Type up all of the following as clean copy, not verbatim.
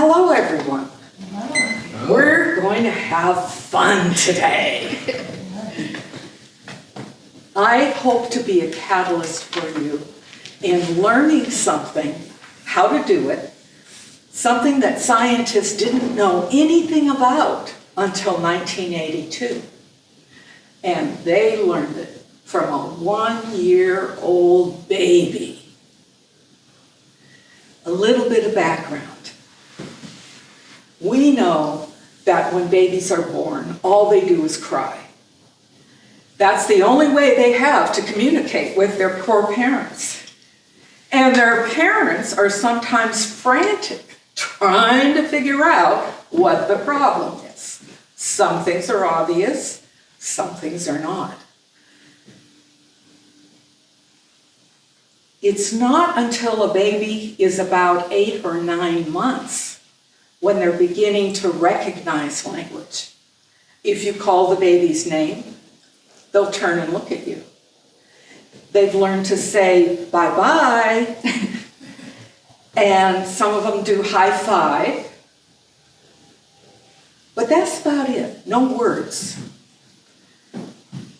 Hello, everyone. We're going to have fun today. I hope to be a catalyst for you in learning something, how to do it, something that scientists didn't know anything about until 1982. And they learned it from a 1-year-old baby. A little bit of background. We know that when babies are born, all they do is cry. That's the only way they have to communicate with their poor parents. And their parents are sometimes frantic, trying to figure out what the problem is. Some things are obvious, some things are not. It's not until a baby is about 8 or 9 months when they're beginning to recognize language. If you call the baby's name, they'll turn and look at you. They've learned to say bye-bye, and some of them do high five. But that's about it, no words.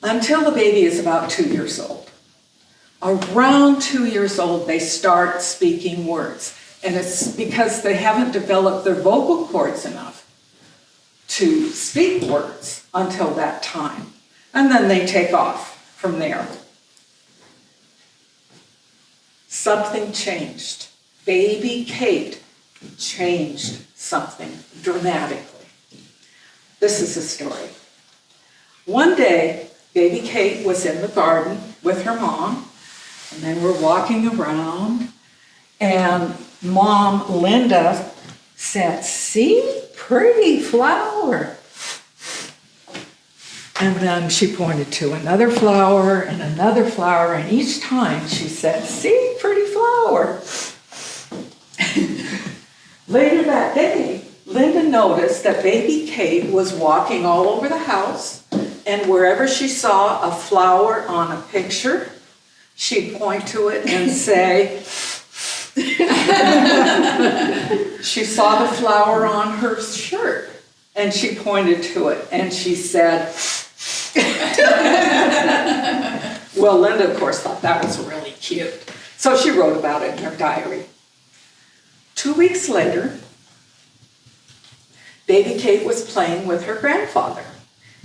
Until the baby is about 2 years old. Around 2 years old, they start speaking words. And it's because they haven't developed their vocal cords enough to speak words until that time. And then they take off from there. Something changed. Baby Kate changed something dramatically. This is the story. One day, baby Kate was in the garden with her mom, and they were walking around, and Mom Linda said, "See, pretty flower." And then she pointed to another flower, and each time she said, "See, pretty flower." Later that day, Linda noticed that baby Kate was walking all over the house, and wherever she saw a flower on a picture, she'd point to it and say, she saw the flower on her shirt, and she pointed to it, and she said, well, Linda, of course, thought that was really cute. So she wrote about it in her diary. 2 weeks later, baby Kate was playing with her grandfather,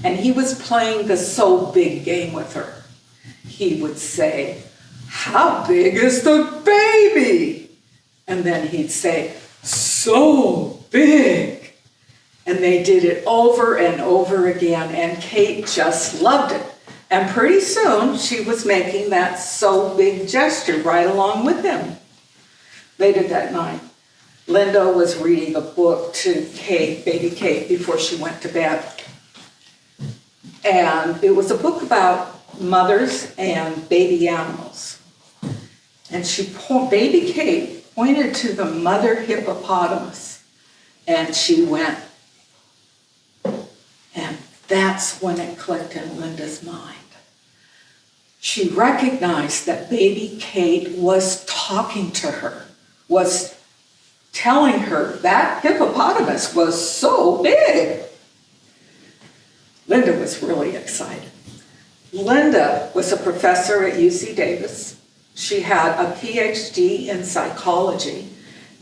and he was playing the So Big game with her. He would say, "How big is the baby?" And then he'd say, "So big." And they did it over and over again, and Kate just loved it. And pretty soon, she was making that so big gesture right along with him. Later that night, Linda was reading a book to Kate, baby Kate, before she went to bed. And it was a book about mothers and baby animals. And baby Kate pointed to the mother hippopotamus, and she went. And that's when it clicked in Linda's mind. She recognized that baby Kate was talking to her, was telling her that hippopotamus was so big. Linda was really excited. Linda was a professor at UC Davis. She had a PhD in psychology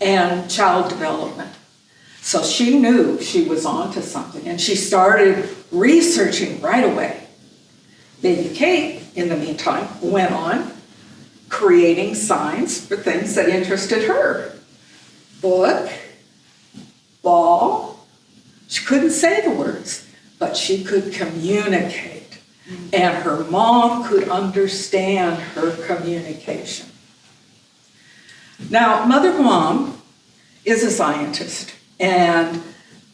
and child development. So she knew she was onto something, and she started researching right away. Baby Kate, in the meantime, went on creating signs for things that interested her. Book, ball. She couldn't say the words, but she could communicate. And her mom could understand her communication. Now, Mother Mom is a scientist, and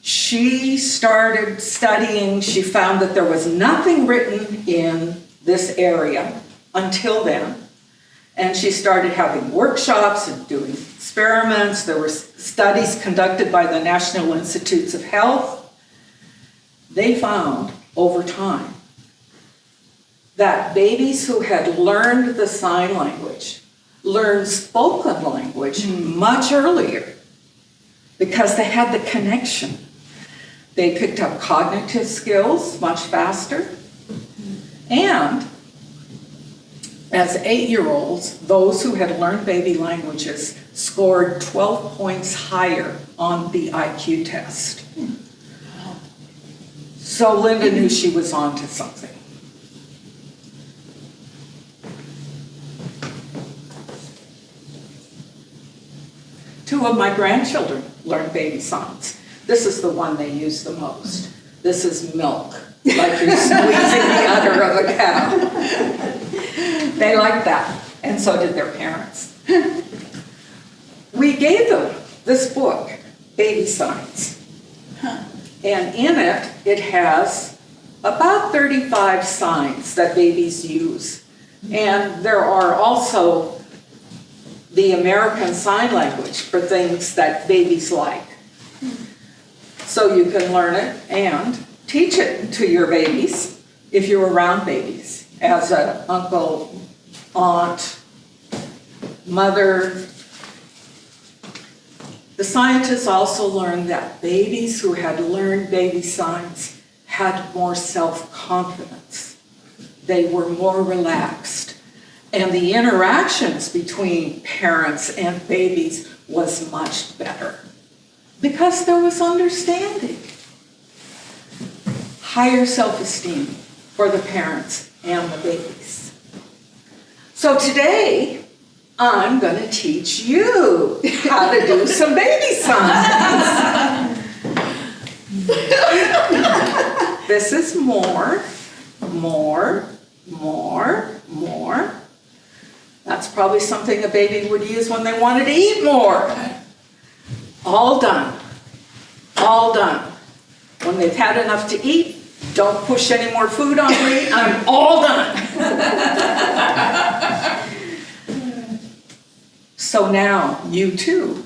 she started studying. She found that there was nothing written in this area until then. And she started having workshops and doing experiments. There were studies conducted by the National Institutes of Health. They found over time that babies who had learned the sign language learned spoken language much earlier because they had the connection. They picked up cognitive skills much faster. And as 8-year-olds, those who had learned baby languages scored 12 points higher on the IQ test. So Linda knew she was onto something. Two of my grandchildren learned baby signs. This is the one they use the most. This is milk, like you're squeezing the udder of a cow. They liked that, and so did their parents. We gave them this book, Baby Signs. And in it, it has about 35 signs that babies use. And there are also the American Sign Language for things that babies like. So you can learn it and teach it to your babies if you're around babies, as an uncle, aunt, mother. The scientists also learned that babies who had learned baby signs had more self-confidence. They were more relaxed. And the interactions between parents and babies was much better because there was understanding. Higher self-esteem for the parents and the babies. So today, I'm going to teach you how to do some baby signs. This is more, more, more, more. That's probably something a baby would use when they wanted to eat more. All done. All done. When they've had enough to eat, don't push any more food on me. I'm all done. So now you too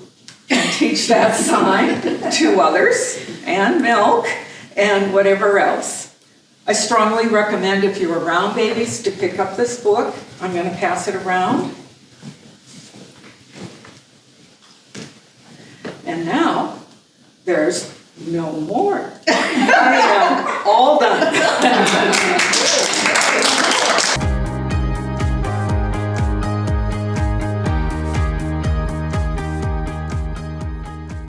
can teach that sign to others, and milk, and whatever else. I strongly recommend, if you're around babies, to pick up this book. I'm going to pass it around. And now, there's no more. I am all done.